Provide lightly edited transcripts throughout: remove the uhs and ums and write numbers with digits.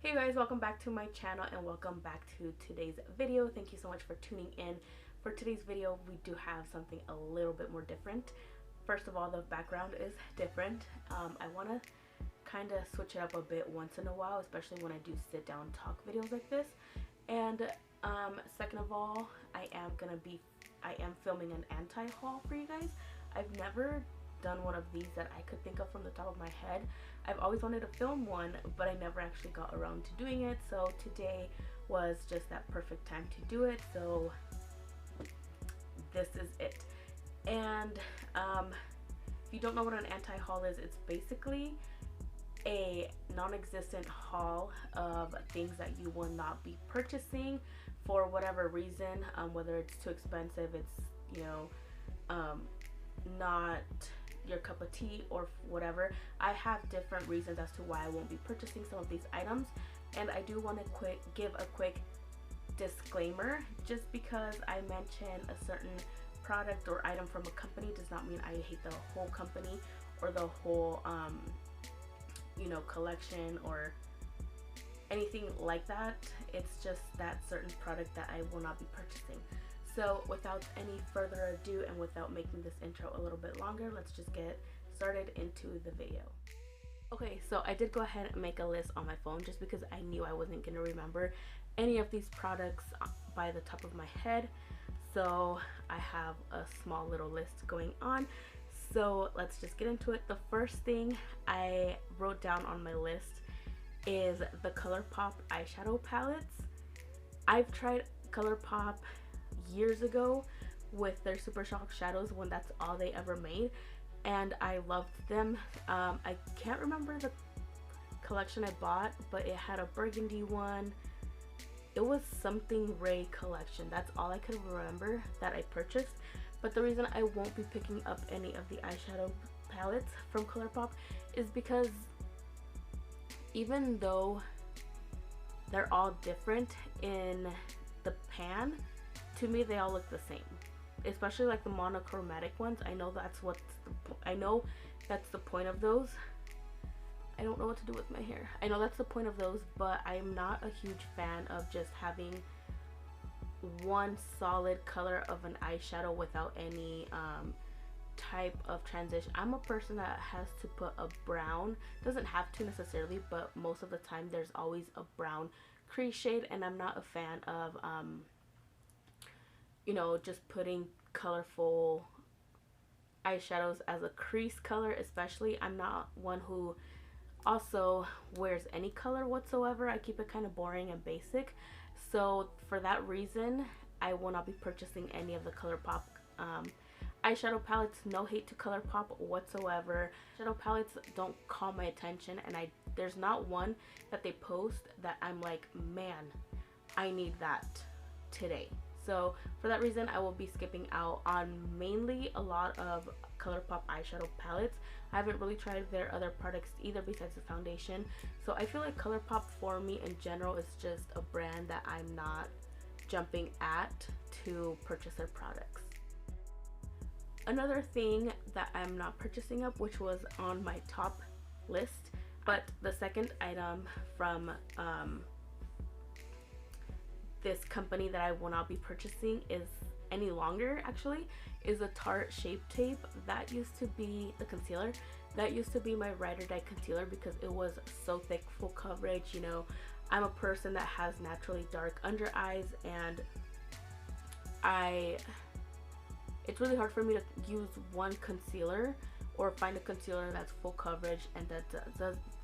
Hey guys, welcome back to my channel and welcome back to today's video. Thank you so much for tuning in. For today's video, we do have something a little bit more different. First of all, the background is different. I want to kind of switch it up a bit once in a while, especially when I do sit down talk videos like this. And second of all, I am filming an anti-haul for you guys. I've never done one of these that I could think of from the top of my head. I've always wanted to film one, but I never actually got around to doing it, so today was just that perfect time to do it. So this is it. And if you don't know what an anti-haul is, it's basically a non-existent haul of things that you will not be purchasing for whatever reason, whether it's too expensive, it's, you know, not your cup of tea or whatever. I have different reasons as to why I won't be purchasing some of these items, and I do want to give a quick disclaimer. Just because I mention a certain product or item from a company does not mean I hate the whole company or the whole you know, collection or anything like that. It's just that certain product that I will not be purchasing. So without any further ado and without making this intro a little bit longer, let's just get started into the video. Okay, so I did go ahead and make a list on my phone just because I knew I wasn't going to remember any of these products by the top of my head. So I have a small little list going on. So let's just get into it. The first thing I wrote down on my list is the Colourpop eyeshadow palettes. I've tried Colourpop years ago with their Super Shock shadows when that's all they ever made, and I loved them. I can't remember the collection I bought, but it had a burgundy one. It was something Ray collection. That's all I could remember that I purchased. But the reason I won't be picking up any of the eyeshadow palettes from Colourpop is because even though they're all different in the pan, to me they all look the same, especially like the monochromatic ones. I know that's the point of those. I don't know what to do with my hair. I know that's the point of those, but I'm not a huge fan of just having one solid color of an eyeshadow without any type of transition. I'm a person that has to put a brown, doesn't have to necessarily, but most of the time there's always a brown crease shade, and I'm not a fan of you know, just putting colorful eyeshadows as a crease color. Especially, I'm not one who also wears any color whatsoever. I keep it kind of boring and basic. So for that reason, I will not be purchasing any of the Colourpop eyeshadow palettes. No hate to Colourpop whatsoever. Shadow palettes don't call my attention, and there's not one that they post that I'm like, man, I need that today. So for that reason, I will be skipping out on mainly a lot of Colourpop eyeshadow palettes. I haven't really tried their other products either besides the foundation. So I feel like Colourpop for me in general is just a brand that I'm not jumping at to purchase their products. Another thing that I'm not purchasing up, which was on my top list, but the second item from this company that I will not be purchasing is any longer actually, is a Tarte Shape Tape. That used to be the concealer. That used to be my ride or die concealer because it was so thick, full coverage. You know, I'm a person that has naturally dark under eyes, and it's really hard for me to use one concealer or find a concealer that's full coverage and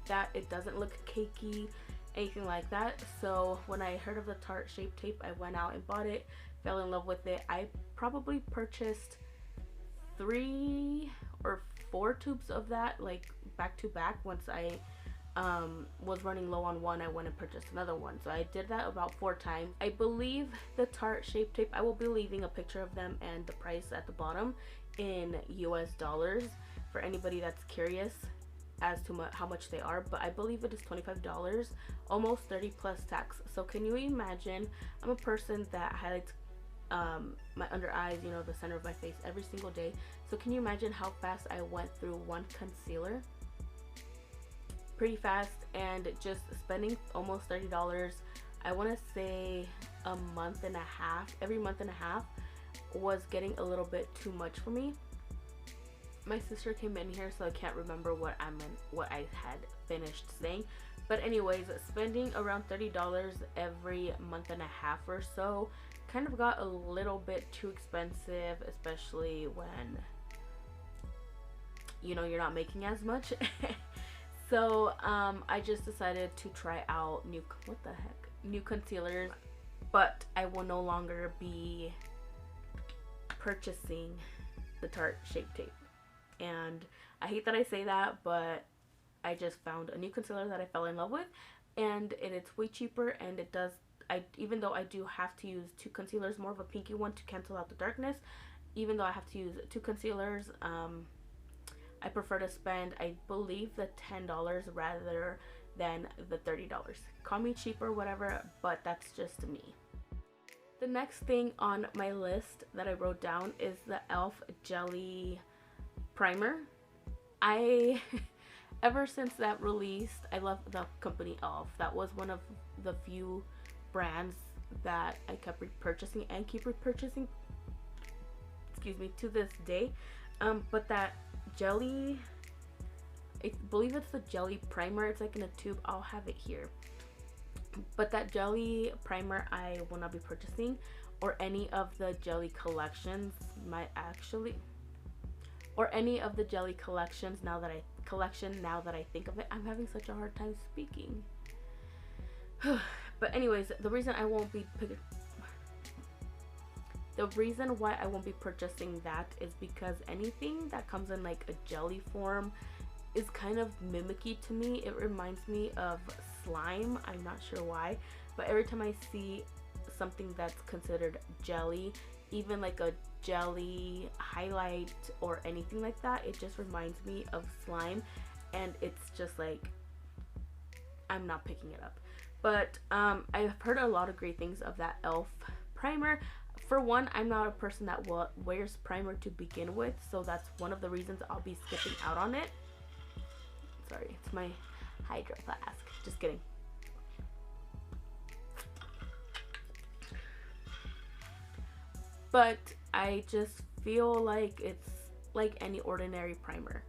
that it doesn't look cakey, anything like that. So when I heard of the Tarte Shape Tape, I went out and bought it, fell in love with it. I probably purchased 3 or 4 tubes of that, like back to back. Once I was running low on one, I went and purchased another one. So I did that about 4 times. I believe the Tarte Shape Tape, I will be leaving a picture of them and the price at the bottom in US dollars for anybody that's curious as to how much they are, but I believe it is $25, almost 30 plus tax. So can you imagine? I'm a person that highlights my under eyes, you know, the center of my face every single day. So can you imagine how fast I went through one concealer? pretty fast, and just spending almost $30, I want to say a month and a half, every month and a half, was getting a little bit too much for me. My sister came in here, so I can't remember what I had finished saying. But anyways, spending around $30 every month and a half or so kind of got a little bit too expensive, especially when, you know, you're not making as much. So I just decided to try out new concealers, but I will no longer be purchasing the Tarte Shape Tape. And I hate that I say that, but I just found a new concealer that I fell in love with, and it's way cheaper, and it does, even though I do have to use two concealers, more of a pinky one to cancel out the darkness, even though I have to use two concealers, I prefer to spend, I believe, the $10 rather than the $30. Call me cheaper, whatever, but that's just me. The next thing on my list that I wrote down is the e.l.f. Jelly Primer. Ever since that released, I love the company e.l.f. That was one of the few brands that I kept repurchasing and keep repurchasing, excuse me, to this day. But that jelly, I believe it's the jelly primer, it's like in a tube, I'll have it here. But that jelly primer I will not be purchasing, or any of the jelly collections, or any of the jelly collections now that I think of it. I'm having such a hard time speaking. But anyways, the reason why I won't be purchasing that is because anything that comes in like a jelly form is kind of mimicky to me. It reminds me of slime. I'm not sure why, but every time I see something that's considered jelly, even like a jelly highlight or anything like that, it just reminds me of slime, and it's just like, I'm not picking it up. But I've heard a lot of great things of that e.l.f. primer. For one, I'm not a person that wears primer to begin with, so that's one of the reasons I'll be skipping out on it. Sorry, it's my Hydro Flask. Just kidding. But I just feel like it's like any ordinary primer.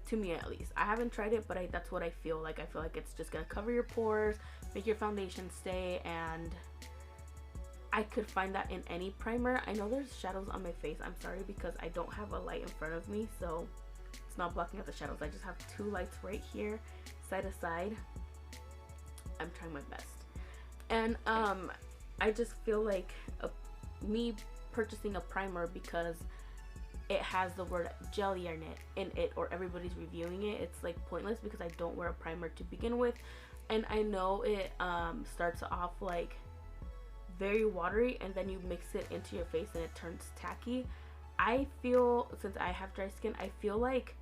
To me, at least. I haven't tried it, but that's what I feel like. I feel like it's just gonna cover your pores, make your foundation stay, and I could find that in any primer. I know there's shadows on my face. I'm sorry, because I don't have a light in front of me, so it's not blocking out the shadows. I just have two lights right here, side to side. I'm trying my best. And I just feel like me purchasing a primer because it has the word jelly in it, or everybody's reviewing it, it's like pointless, because I don't wear a primer to begin with. And I know it starts off like very watery, and then you mix it into your face and it turns tacky. I feel, since I have dry skin, I feel like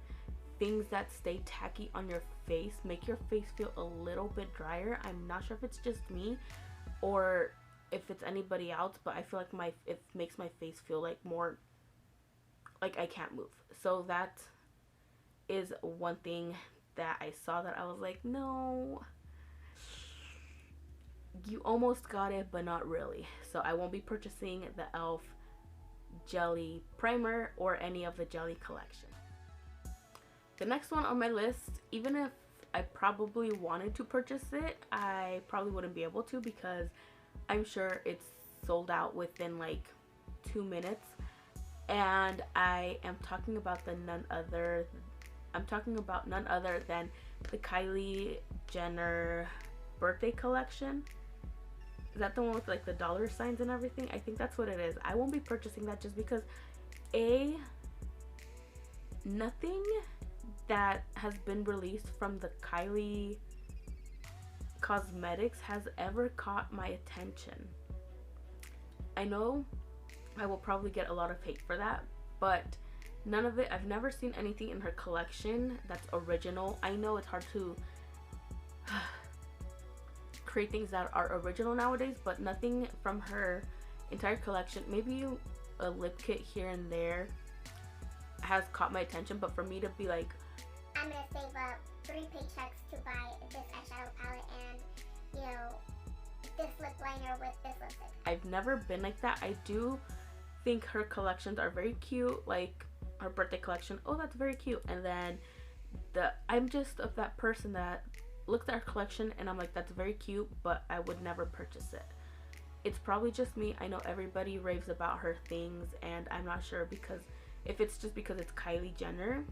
things that stay tacky on your face make your face feel a little bit drier. I'm not sure if it's just me or if it's anybody else, but I feel like it makes my face feel like more like I can't move. So that is one thing that I saw that I was like, no, you almost got it, but not really. So I won't be purchasing the e.l.f. jelly primer or any of the jelly collection. The next one on my list, even if I probably wanted to purchase it, I probably wouldn't be able to, because I'm sure it's sold out within like 2 minutes. And I am talking about none other than the Kylie Jenner birthday collection. Is that the one with like the dollar signs and everything? I think that's what it is. I won't be purchasing that just because nothing that has been released from the Kylie cosmetics has ever caught my attention. I know I will probably get a lot of hate for that, but none of it, I've never seen anything in her collection that's original. I know it's hard to create things that are original nowadays, but nothing from her entire collection, maybe a lip kit here and there, has caught my attention. But for me to be like I'm gonna save up 3 paychecks to buy this eyeshadow palette and, you know, this lip liner with this lipstick. I've never been like that. I do think her collections are very cute, like her birthday collection. Oh, that's very cute. And then I'm just of that person that looks at her collection and I'm like, that's very cute, but I would never purchase it. It's probably just me. I know everybody raves about her things, and I'm not sure because if it's just because it's Kylie Jenner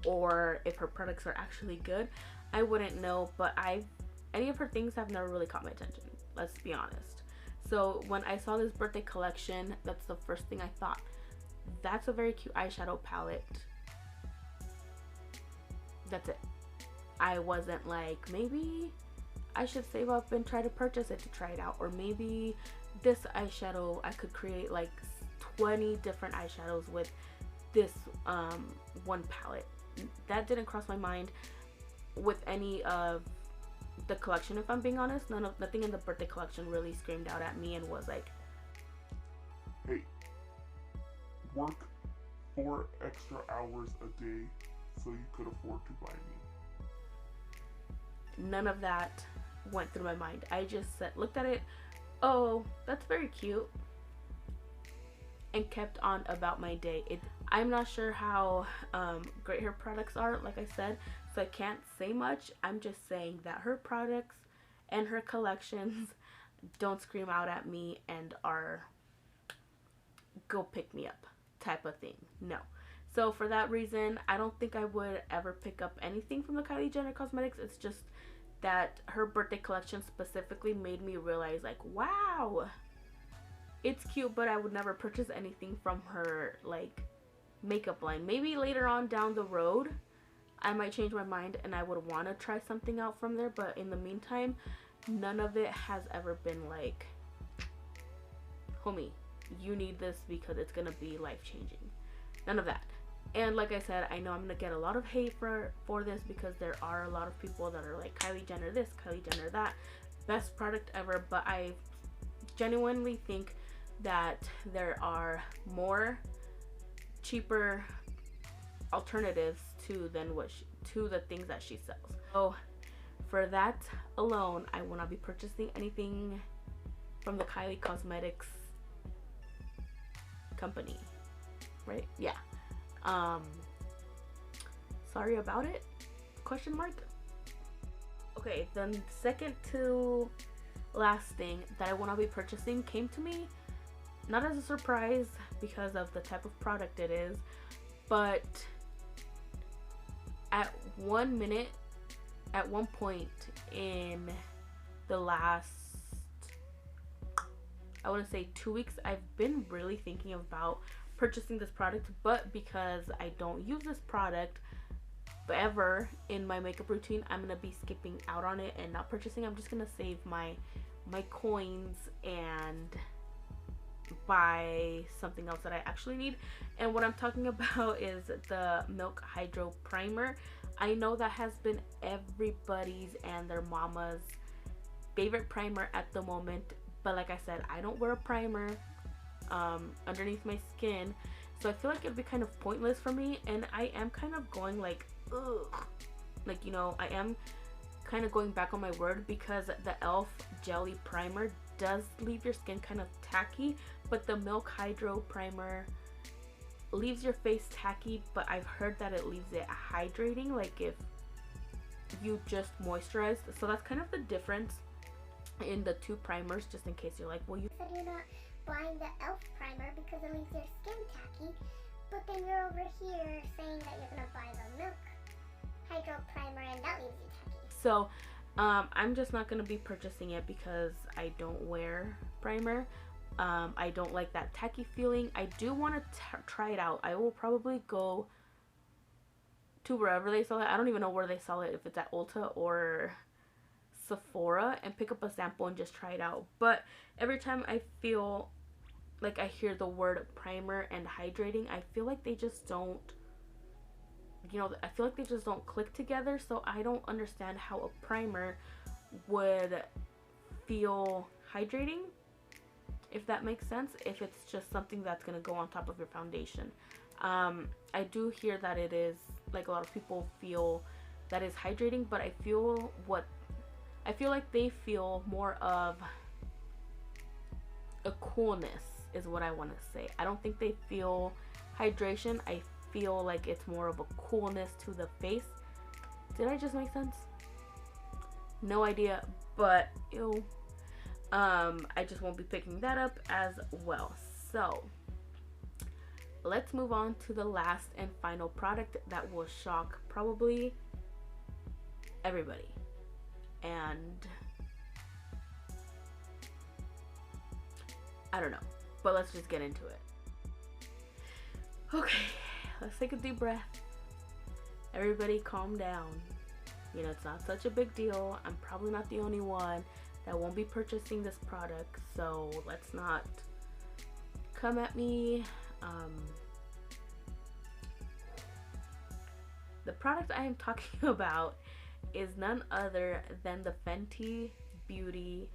or if her products are actually good, I wouldn't know. But any of her things have never really caught my attention, let's be honest. So when I saw this birthday collection, that's the first thing I thought. That's a very cute eyeshadow palette. That's it. I wasn't like, maybe I should save up and try to purchase it to try it out, or maybe this eyeshadow, I could create like 20 different eyeshadows with this one palette. That didn't cross my mind with any of the collection, if I'm being honest. Nothing in the birthday collection really screamed out at me and was like, hey, work 4 extra hours a day so you could afford to buy me. none of that went through my mind. I just looked at it, oh, that's very cute, and kept on about my day. I'm not sure how great her products are, like I said, so I can't say much. I'm just saying that her products and her collections don't scream out at me and are go pick me up type of thing. No. So for that reason, I don't think I would ever pick up anything from the Kylie Jenner Cosmetics. It's just that her birthday collection specifically made me realize, like, wow, it's cute, but I would never purchase anything from her, like, makeup line. Maybe later on down the road, I might change my mind and I would want to try something out from there. But in the meantime, none of it has ever been like, homie, you need this because it's going to be life-changing. None of that. And like I said, I know I'm going to get a lot of hate for this because there are a lot of people that are like, Kylie Jenner this, Kylie Jenner that, best product ever. But I genuinely think that there are more cheaper alternatives to the things that she sells. So for that alone, I will not be purchasing anything from the Kylie Cosmetics company, right? Yeah. Sorry about it, question mark. Okay, the second to last thing that I will not be purchasing came to me not as a surprise because of the type of product it is, but at one point in the last, I want to say 2 weeks, I've been really thinking about purchasing this product, but because I don't use this product ever in my makeup routine, I'm gonna be skipping out on it and not purchasing. I'm just gonna save my coins and buy something else that I actually need. And what I'm talking about is the Milk Hydro Primer. I know that has been everybody's and their mama's favorite primer at the moment, but like I said, I don't wear a primer underneath my skin, so I feel like it'd be kind of pointless for me. And I am kind of going like, ugh, like, you know, I am kind of going back on my word because the e.l.f. Jelly Primer does leave your skin kind of tacky, but the Milk Hydro Primer leaves your face tacky, but I've heard that it leaves it hydrating, like if you just moisturize. So that's kind of the difference in the two primers, just in case you're like, well, you said you're not buying the e.l.f. primer because it leaves your skin tacky, but then you're over here saying that you're gonna buy the Milk Hydro Primer and that leaves you tacky. So I'm just not gonna be purchasing it because I don't wear primer. I don't like that tacky feeling. I do want to try it out. I will probably go to wherever they sell it. I don't even know where they sell it, if it's at Ulta or Sephora, and pick up a sample and just try it out. But every time I feel like I hear the word primer and hydrating, I feel like they just don't, you know, I feel like they just don't click together. So I don't understand how a primer would feel hydrating, if that makes sense, if it's just something that's going to go on top of your foundation. I do hear that it is, like, a lot of people feel that is hydrating, but I feel like they feel more of a coolness is what I want to say. I don't think they feel hydration. I feel like it's more of a coolness to the face. Did I just make sense? No idea, but ew. I just won't be picking that up as well. So let's move on to the last and final product that will shock probably everybody. And I don't know, but let's just get into it. Okay, let's take a deep breath. Everybody calm down. You know, it's not such a big deal. I'm probably not the only one that won't be purchasing this product, so let's not come at me. The product I am talking about is none other than the Fenty Beauty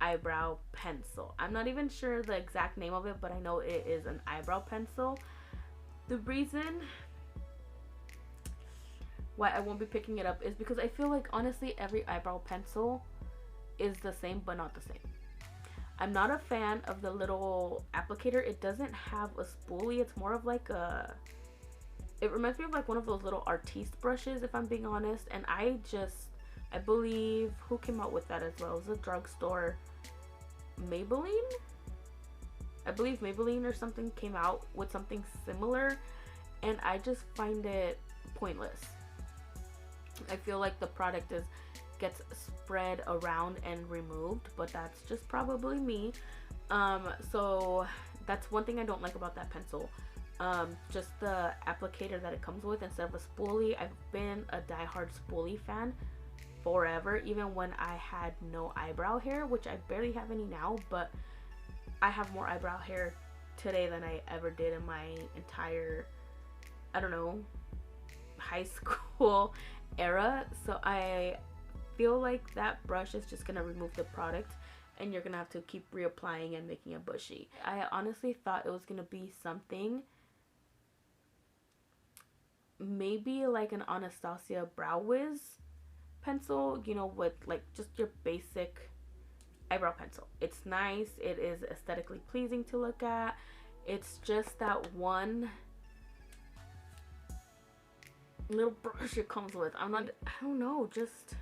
eyebrow pencil. I'm not even sure the exact name of it, but I know it is an eyebrow pencil. The reason why I won't be picking it up is because I feel like honestly every eyebrow pencil is the same but not the same. I'm not a fan of the little applicator. It doesn't have a spoolie. It's more of like a, it reminds me of like one of those little artiste brushes, if I'm being honest. And I believe, who came out with that as well? It was a drugstore, Maybelline? I believe Maybelline or something came out with something similar, and I just find it pointless. I feel like the product gets spread around and removed, but that's just probably me. So that's one thing I don't like about that pencil. Just the applicator that it comes with instead of a spoolie. I've been a diehard spoolie fan forever, even when I had no eyebrow hair, which I barely have any now, but I have more eyebrow hair today than I ever did in my entire, I don't know, high school era. So I feel like that brush is just gonna remove the product and you're gonna have to keep reapplying and making it bushy. I honestly thought it was gonna be something maybe like an Anastasia Brow Wiz pencil, you know, with like just your basic eyebrow pencil. It's nice, it is aesthetically pleasing to look at. It's just that one little brush it comes with. I don't know, just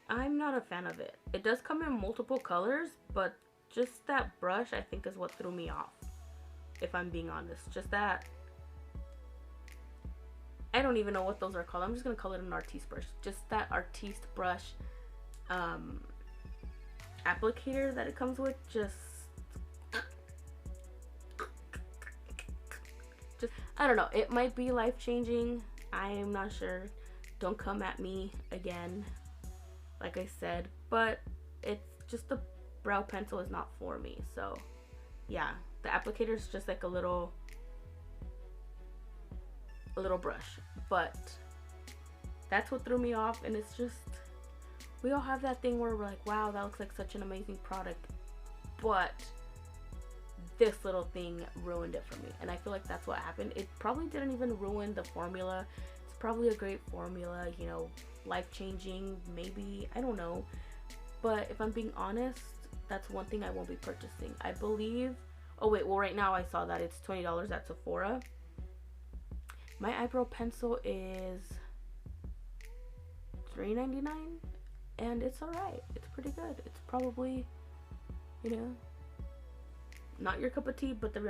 I'm not a fan of it. It does come in multiple colors, but just that brush I think is what threw me off, if I'm being honest. Just that, I don't even know what those are called. I'm just gonna call it an artiste brush. Just that artiste brush applicator that it comes with, just I don't know. It might be life-changing. I am not sure. Don't come at me again, like I said, but it's just the brow pencil is not for me. So yeah, the applicator is just like a little brush, but that's what threw me off. And it's just, we all have that thing where we're like, wow, that looks like such an amazing product, but this little thing ruined it for me. And I feel like that's what happened. It probably didn't even ruin the formula. It's probably a great formula, you know, life-changing, maybe, I don't know. But if I'm being honest, that's one thing I won't be purchasing. I believe, oh wait, well right now I saw that it's $20 at Sephora. My eyebrow pencil is $3.99 and it's alright. It's pretty good. It's probably, you know, not your cup of tea, but the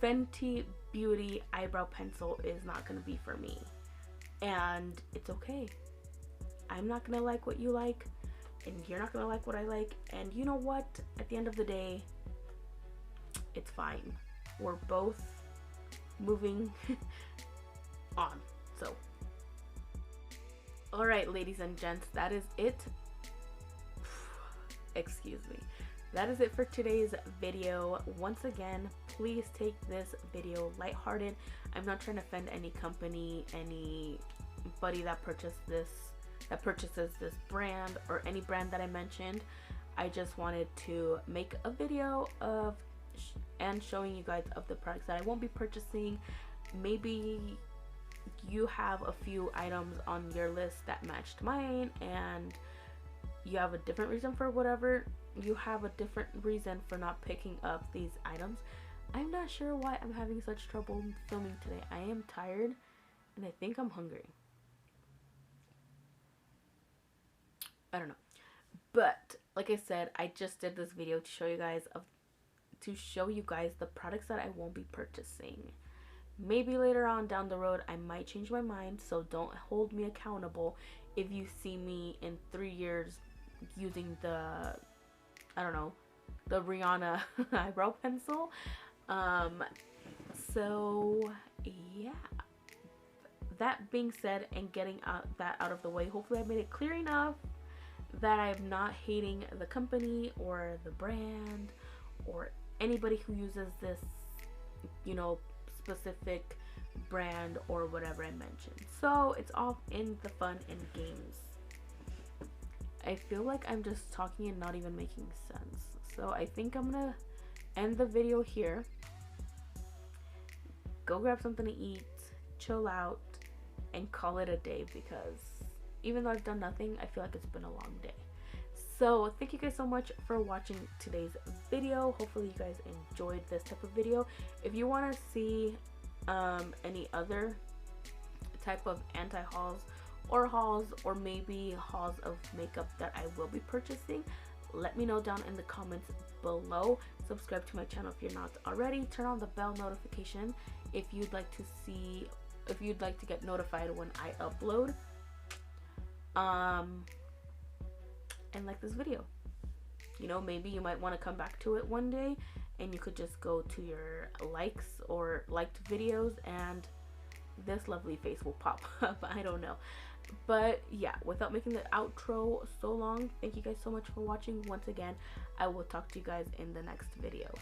Fenty Beauty eyebrow pencil is not gonna be for me, and it's okay. I'm not gonna like what you like, and you're not gonna like what I like, and you know what? At the end of the day, it's fine. We're both moving on. So, alright, ladies and gents, that is it. Excuse me. That is it for today's video. Once again, please take this video lighthearted. I'm not trying to offend any company, anybody that purchases this brand or any brand that I mentioned. I just wanted to make a video of and showing you guys of the products that I won't be purchasing. Maybe you have a few items on your list that matched mine and you have a different reason for whatever. You have a different reason for not picking up these items. I'm not sure why I'm having such trouble filming today. I am tired and I think I'm hungry. I don't know. But like I said, I just did this video to show you guys the products that I won't be purchasing. Maybe later on down the road I might change my mind, so don't hold me accountable if you see me in 3 years using the, I don't know, the Rihanna eyebrow pencil. So yeah, that being said, and getting that out of the way, hopefully I made it clear enough that I'm not hating the company or the brand or anybody who uses this, you know, specific brand or whatever I mentioned. So it's all in the fun and games. I feel like I'm just talking and not even making sense. So I think I'm gonna end the video here. Go grab something to eat, chill out, and call it a day, because even though I've done nothing, I feel like it's been a long day. So thank you guys so much for watching today's video. Hopefully you guys enjoyed this type of video. If you want to see any other type of anti-hauls or hauls, or maybe hauls of makeup that I will be purchasing, let me know down in the comments below. Subscribe to my channel if you're not already. Turn on the bell notification if you'd like to get notified when I upload. And like this video. You know, maybe you might want to come back to it one day and you could just go to your likes or liked videos and this lovely face will pop up. I don't know. But yeah, without making the outro so long, thank you guys so much for watching. Once again, I will talk to you guys in the next video.